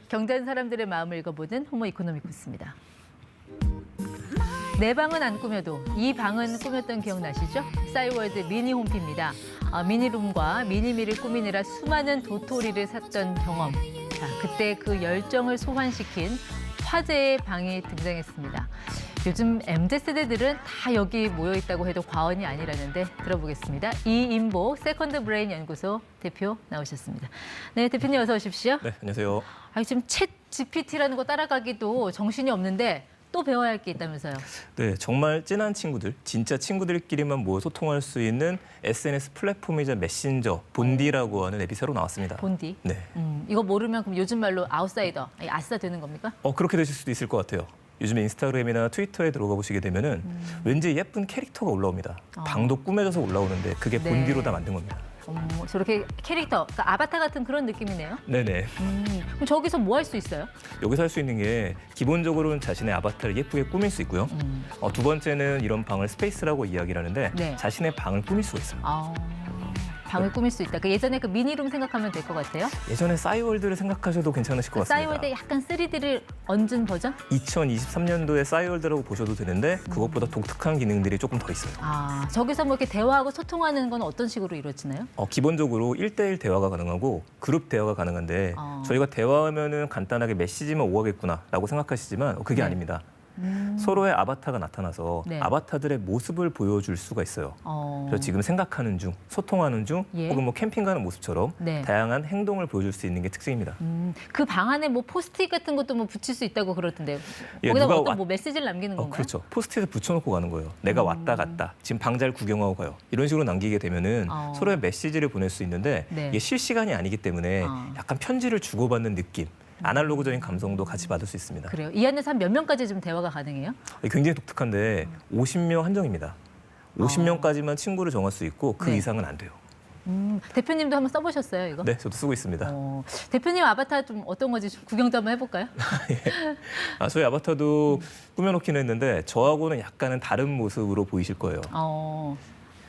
경제하는 사람들의 마음을 읽어보는 호모 이코노미쿠스입니다. 내 방은 안 꾸며도 이 방은 꾸몄던 기억 나시죠? 싸이월드 미니 홈피입니다. 미니룸과 미니미를 꾸미느라 수많은 도토리를 샀던 경험. 자, 그때 그 열정을 소환시킨 화제의 방이 등장했습니다. 요즘 MZ세대들은 다 여기 모여있다고 해도 과언이 아니라는데 들어보겠습니다. 이인보 세컨드 브레인 연구소 대표 나오셨습니다. 네, 대표님 어서 오십시오. 네, 안녕하세요. 지금 챗 GPT라는 거 따라가기도 정신이 없는데 또 배워야 할 게 있다면서요. 네, 정말 찐한 친구들, 진짜 친구들끼리만 모여 소통할 수 있는 SNS 플랫폼이자 메신저, 본디라고 하는 앱이 새로 나왔습니다. 본디? 네. 이거 모르면 그럼 요즘 말로 아웃사이더, 아싸 되는 겁니까? 그렇게 되실 수도 있을 것 같아요. 요즘에 인스타그램이나 트위터에 들어가 보시게 되면은 왠지 예쁜 캐릭터가 올라옵니다. 방도 꾸며져서 올라오는데 그게 네. 본디로 다 만든 겁니다. 저렇게 캐릭터, 그러니까 아바타 같은 그런 느낌이네요. 네네. 그럼 저기서 뭐 할 수 있어요? 여기서 할 수 있는 게 기본적으로는 자신의 아바타를 예쁘게 꾸밀 수 있고요. 두 번째는 이런 방을 스페이스라고 이야기를 하는데 네. 자신의 방을 꾸밀 수가 있어요. 방을 꾸밀 수 있다. 예전에 그 미니룸 생각하면 될 것 같아요. 예전에 싸이월드를 생각하셔도 괜찮으실 것 같습니다. 싸이월드에 약간 3D를 얹은 버전? 2023년도에 싸이월드라고 보셔도 되는데 그것보다 독특한 기능들이 조금 더 있어요. 저기서 뭐 이렇게 대화하고 소통하는 건 어떤 식으로 이루어지나요? 기본적으로 1대1 대화가 가능하고 그룹 대화가 가능한데 저희가 대화하면은 간단하게 메시지만 오가겠구나라고 생각하시지만 그게 네. 아닙니다. 서로의 아바타가 나타나서 네. 아바타들의 모습을 보여줄 수가 있어요. 그래서 지금 생각하는 중, 소통하는 중, 예. 혹은 뭐 캠핑 가는 모습처럼 네. 다양한 행동을 보여줄 수 있는 게 특징입니다. 그 방 안에 뭐 포스트잇 같은 것도 뭐 붙일 수 있다고 그러던데요. 예, 거기다 누가 어떤 뭐 메시지를 남기는 건가요? 그렇죠. 포스트잇을 붙여놓고 가는 거예요. 내가 왔다 갔다, 지금 방 잘 구경하고 가요. 이런 식으로 남기게 되면은 서로의 메시지를 보낼 수 있는데 네. 이게 실시간이 아니기 때문에 약간 편지를 주고받는 느낌, 아날로그적인 감성도 같이 받을 수 있습니다. 그래요. 이 안에서 한 몇 명까지 좀 대화가 가능해요? 굉장히 독특한데 50명 한정입니다. 50명까지만 친구를 정할 수 있고 그 네. 이상은 안 돼요. 대표님도 한번 써보셨어요, 이거? 네, 저도 쓰고 있습니다. 대표님 아바타 좀 어떤 건지 좀 구경도 한번 해볼까요? 저희 아바타도 꾸며놓기는 했는데 저하고는 약간은 다른 모습으로 보이실 거예요.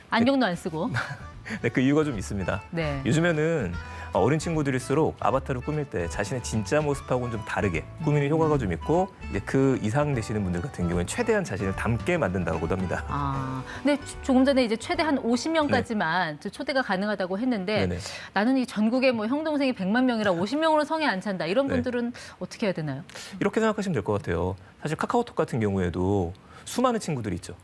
안경도 안 쓰고. 네, 그 이유가 좀 있습니다. 네. 요즘에는 어린 친구들일수록 아바타를 꾸밀 때 자신의 진짜 모습하고는 좀 다르게 꾸미는 효과가 좀 있고 이제 그 이상 되시는 분들 같은 경우에는 최대한 자신을 닮게 만든다고도 합니다. 근데 조금 전에 이제 최대 한 50명까지만 초대가 가능하다고 했는데 네네. 나는 이 전국에 뭐 형 동생이 100만 명이라 50명으로 성에 안 찬다. 이런 네. 분들은 어떻게 해야 되나요? 이렇게 생각하시면 될 것 같아요. 사실 카카오톡 같은 경우에도 수많은 친구들이 있죠.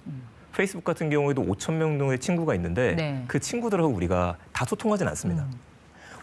페이스북 같은 경우에도 5천 명 정도의 친구가 있는데 네. 그 친구들하고 우리가 다 소통하진 않습니다.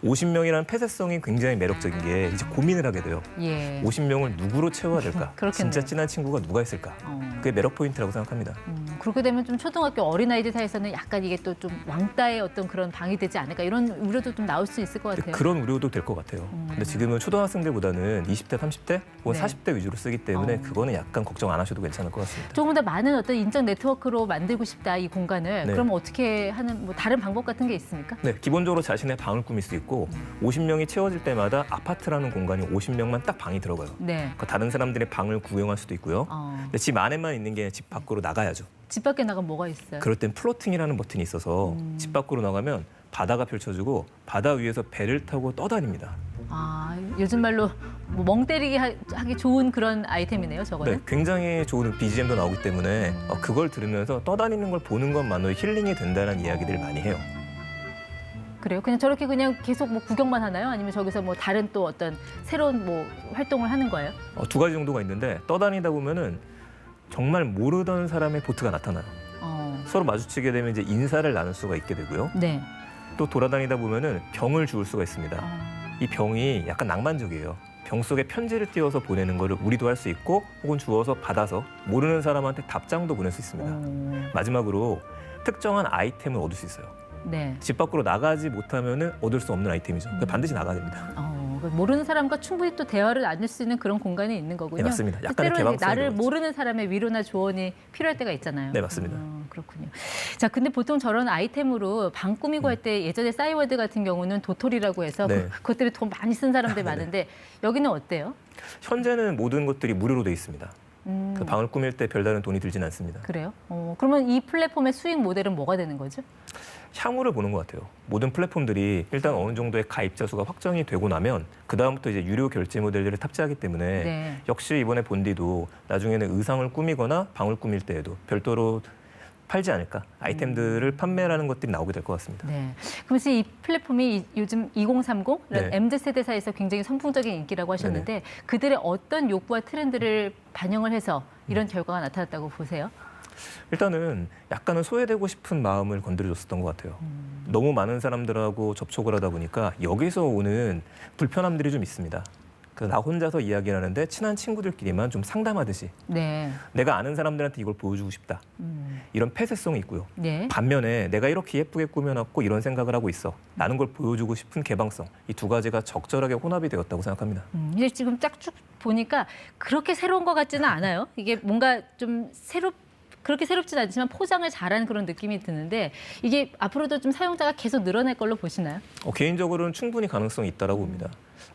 50명이라는 폐쇄성이 굉장히 매력적인 게 이제 고민을 하게 돼요. 예. 50명을 누구로 채워야 될까? 그렇겠네요. 진짜 친한 친구가 누가 있을까? 그게 매력 포인트라고 생각합니다. 그렇게 되면 좀 초등학교 어린아이들 사이에서는 약간 이게 또 좀 왕따의 어떤 그런 방이 되지 않을까 이런 우려도 좀 나올 수 있을 것 같아요. 그런 우려도 될 것 같아요. 근데 지금은 초등학생들보다는 20대, 30대 혹은 네. 40대 위주로 쓰기 때문에 그거는 약간 걱정 안 하셔도 괜찮을 것 같습니다. 조금 더 많은 어떤 인적 네트워크로 만들고 싶다 이 공간을 네. 그럼 어떻게 하는 뭐 다른 방법 같은 게 있습니까? 네, 기본적으로 자신의 방을 꾸밀 수 있고 50명이 채워질 때마다 아파트라는 공간이 50명만 딱 방이 들어가요. 네. 그러니까 다른 사람들의 방을 구경할 수도 있고요. 근데 집 안에만 있는 게 집 밖으로 나가야죠. 집 밖에 나가면 뭐가 있어요? 그럴 땐 플로팅이라는 버튼이 있어서 집 밖으로 나가면 바다가 펼쳐지고 바다 위에서 배를 타고 떠다닙니다. 요즘 말로 뭐 멍 때리기 하기 좋은 그런 아이템이네요, 저거는. 네, 굉장히 좋은 BGM도 나오기 때문에 그걸 들으면서 떠다니는 걸 보는 것만으로 힐링이 된다는 이야기들을 많이 해요. 그래요? 그냥 저렇게 그냥 계속 뭐 구경만 하나요? 아니면 저기서 뭐 다른 또 어떤 새로운 뭐 활동을 하는 거예요? 두 가지 정도가 있는데 떠다니다 보면은 정말 모르던 사람의 보트가 나타나요. 서로 마주치게 되면 이제 인사를 나눌 수가 있게 되고요. 네. 또 돌아다니다 보면은 병을 주울 수가 있습니다. 이 병이 약간 낭만적이에요. 병 속에 편지를 띄워서 보내는 거를 우리도 할 수 있고 혹은 주워서 받아서 모르는 사람한테 답장도 보낼 수 있습니다. 마지막으로 특정한 아이템을 얻을 수 있어요. 네. 집 밖으로 나가지 못하면은 얻을 수 없는 아이템이죠. 그러니까 반드시 나가야 됩니다. 모르는 사람과 충분히 또 대화를 나눌 수 있는 그런 공간이 있는 거군요. 네, 맞습니다. 약간의 때로는 개방성이 나를 들어있죠. 모르는 사람의 위로나 조언이 필요할 때가 있잖아요. 네, 맞습니다. 그렇군요. 자, 근데 보통 저런 아이템으로 방 꾸미고 할 때 예전에 싸이월드 같은 경우는 도토리라고 해서 네. 그것 때문에 돈 많이 쓴 사람들 많은데 여기는 어때요? 현재는 모든 것들이 무료로 돼 있습니다. 그 방을 꾸밀 때 별다른 돈이 들진 않습니다. 그래요? 그러면 이 플랫폼의 수익 모델은 뭐가 되는 거죠? 향후를 보는 것 같아요. 모든 플랫폼들이 일단 어느 정도의 가입자 수가 확정이 되고 나면 그다음부터 이제 유료 결제 모델들을 탑재하기 때문에 네. 역시 이번에 본디도 나중에는 의상을 꾸미거나 방을 꾸밀 때에도 별도로 팔지 않을까. 아이템들을 판매하는 것들이 나오게 될 것 같습니다. 네. 그러면서 이 플랫폼이 요즘 2030 네. MZ세대 사이에서 굉장히 선풍적인 인기라고 하셨는데 그들의 어떤 욕구와 트렌드를 반영을 해서 이런 결과가 나타났다고 보세요? 일단은 약간은 소외되고 싶은 마음을 건드려줬었던 것 같아요. 너무 많은 사람들하고 접촉을 하다 보니까 여기서 오는 불편함들이 좀 있습니다. 그래서 나 혼자서 이야기를 하는데 친한 친구들끼리만 좀 상담하듯이 네. 내가 아는 사람들한테 이걸 보여주고 싶다. 이런 폐쇄성이 있고요. 네. 반면에 내가 이렇게 예쁘게 꾸며놨고 이런 생각을 하고 있어. 라는 걸 보여주고 싶은 개방성. 이 두 가지가 적절하게 혼합이 되었다고 생각합니다. 이제 지금 쫙 쭉 보니까 그렇게 새로운 것 같지는 않아요. 이게 뭔가 좀 그렇게 새롭진 않지만 포장을 잘한 그런 느낌이 드는데 이게 앞으로도 좀 사용자가 계속 늘어날 걸로 보시나요? 개인적으로는 충분히 가능성이 있다고 봅니다.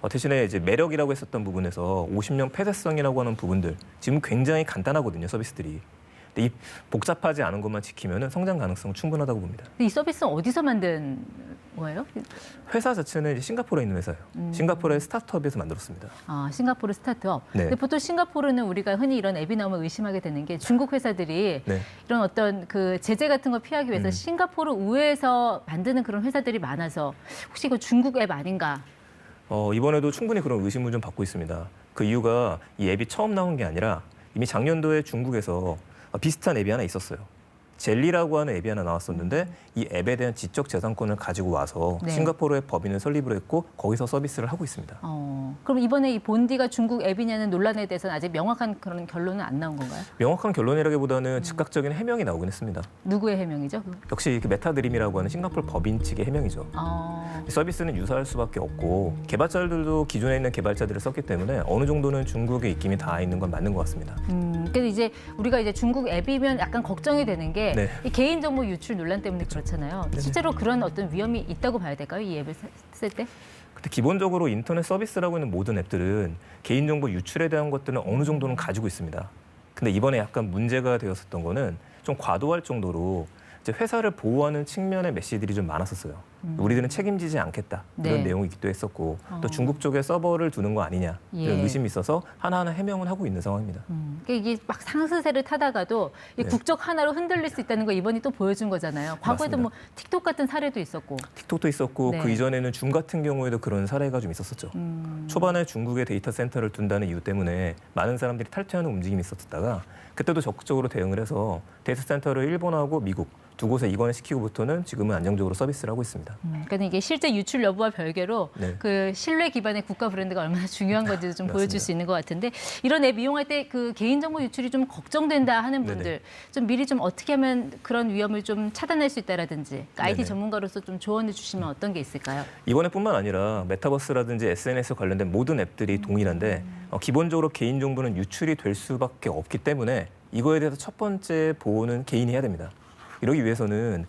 대신에 이제 매력이라고 했었던 부분에서 50년 폐쇄성이라고 하는 부분들 지금 굉장히 간단하거든요, 서비스들이. 근데 이 복잡하지 않은 것만 지키면 성장 가능성은 충분하다고 봅니다. 근데 이 서비스는 어디서 만든 거예요? 회사 자체는 이제 싱가포르에 있는 회사예요. 싱가포르의 스타트업에서 만들었습니다. 아, 싱가포르 스타트업. 네. 근데 보통 싱가포르는 우리가 흔히 이런 앱이 나오면 의심하게 되는 게 중국 회사들이 네. 이런 어떤 그 제재 같은 걸 피하기 위해서 싱가포르 우회에서 만드는 그런 회사들이 많아서 혹시 이거 중국 앱 아닌가? 이번에도 충분히 그런 의심을 좀 받고 있습니다. 그 이유가 이 앱이 처음 나온 게 아니라 이미 작년도에 중국에서 비슷한 앱이 하나 있었어요. 젤리라고 하는 앱이 하나 나왔었는데 이 앱에 대한 지적 재산권을 가지고 와서 네. 싱가포르에 법인을 설립을 했고 거기서 서비스를 하고 있습니다. 그럼 이번에 이 본디가 중국 앱이냐는 논란에 대해서는 아직 명확한 그런 결론은 안 나온 건가요? 명확한 결론이라기보다는 즉각적인 해명이 나오긴 했습니다. 누구의 해명이죠? 역시 그 메타드림이라고 하는 싱가포르 법인 측의 해명이죠. 이 서비스는 유사할 수밖에 없고 개발자들도 기존에 있는 개발자들을 썼기 때문에 어느 정도는 중국의 입김이 닿아 있는 건 맞는 것 같습니다. 그래서 이제 우리가 이제 중국 앱이면 약간 걱정이 되는 게 네. 이 개인정보 유출 논란 때문에 그렇잖아요. 네네. 실제로 그런 어떤 위험이 있다고 봐야 될까요? 이 앱을 쓸 때? 근데 기본적으로 인터넷 서비스라고 하는 모든 앱들은 개인정보 유출에 대한 것들은 어느 정도는 가지고 있습니다. 근데 이번에 약간 문제가 되었었던 거는 좀 과도할 정도로 이제 회사를 보호하는 측면의 메시지들이 좀 많았었어요. 우리들은 책임지지 않겠다 이런 네. 내용이 있기도 했었고 또 중국 쪽에 서버를 두는 거 아니냐 이런 예. 의심이 있어서 하나하나 해명을 하고 있는 상황입니다. 그러니까 이게 막 상스세를 타다가도 이 네. 국적 하나로 흔들릴 수 있다는 거 이번이 또 보여준 거잖아요. 과거에도 맞습니다. 뭐 틱톡 같은 사례도 있었고. 틱톡도 있었고 네. 그 이전에는 줌 같은 경우에도 그런 사례가 좀 있었었죠. 초반에 중국에 데이터 센터를 둔다는 이유 때문에 많은 사람들이 탈퇴하는 움직임이 있었다가 그때도 적극적으로 대응을 해서 데이터 센터를 일본하고 미국 두 곳에 이관을 시키고부터는 지금은 안정적으로 서비스를 하고 있습니다. 그러니까 이게 실제 유출 여부와 별개로 네. 그 신뢰 기반의 국가 브랜드가 얼마나 중요한 건지도 좀 보여줄 맞습니다. 수 있는 것 같은데 이런 앱 이용할 때 그 개인정보 유출이 좀 걱정된다 하는 분들 네네. 좀 미리 좀 어떻게 하면 그런 위험을 좀 차단할 수 있다라든지 그러니까 IT 네네. 전문가로서 좀 조언해 주시면 어떤 게 있을까요? 이번에뿐만 아니라 메타버스라든지 SNS 관련된 모든 앱들이 동일한데 기본적으로 개인정보는 유출이 될 수밖에 없기 때문에 이거에 대해서 첫 번째 보호는 개인이 해야 됩니다. 이러기 위해서는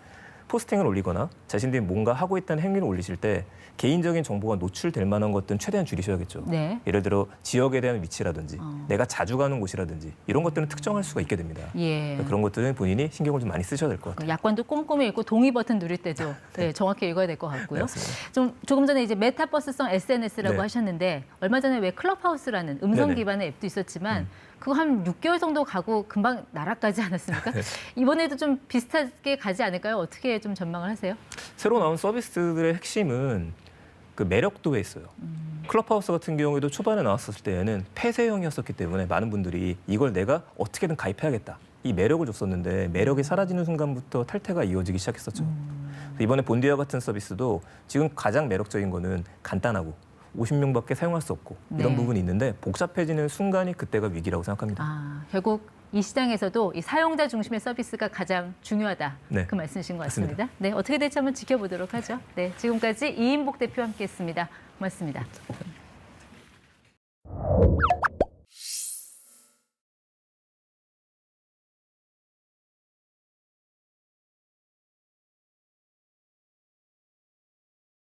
포스팅을 올리거나 자신들이 뭔가 하고 있다는 행위를 올리실 때 개인적인 정보가 노출될 만한 것들은 최대한 줄이셔야겠죠. 네. 예를 들어 지역에 대한 위치라든지 내가 자주 가는 곳이라든지 이런 것들은 특정할 수가 있게 됩니다. 예. 그런 것들은 본인이 신경을 좀 많이 쓰셔야 될 것 같아요. 약관도 꼼꼼히 읽고 동의 버튼 누릴 때도 네, 정확히 읽어야 될 것 같고요. 네, 맞습니다. 조금 전에 이제 메타버스성 SNS라고 네. 하셨는데 얼마 전에 왜 클럽하우스라는 음성 네네. 기반의 앱도 있었지만 그거 한 6개월 정도 가고 금방 날아가지 않았습니까? 네. 이번에도 좀 비슷하게 가지 않을까요? 어떻게 좀 전망을 하세요? 새로 나온 서비스들의 핵심은 그 매력도에 있어요. 클럽하우스 같은 경우에도 초반에 나왔었을 때에는 폐쇄형이었었기 때문에 많은 분들이 이걸 내가 어떻게든 가입해야겠다. 이 매력을 줬었는데 매력이 사라지는 순간부터 탈퇴가 이어지기 시작했었죠. 이번에 본디와 같은 서비스도 지금 가장 매력적인 거는 간단하고 50명밖에 사용할 수 없고 이런 네. 부분이 있는데 복잡해지는 순간이 그때가 위기라고 생각합니다. 결국 이 시장에서도 이 사용자 중심의 서비스가 가장 중요하다. 네. 그 말씀이신 것 같습니다. 맞습니다. 네, 어떻게 될지 한번 지켜보도록 하죠. 네, 지금까지 이인복 대표와 함께했습니다. 고맙습니다.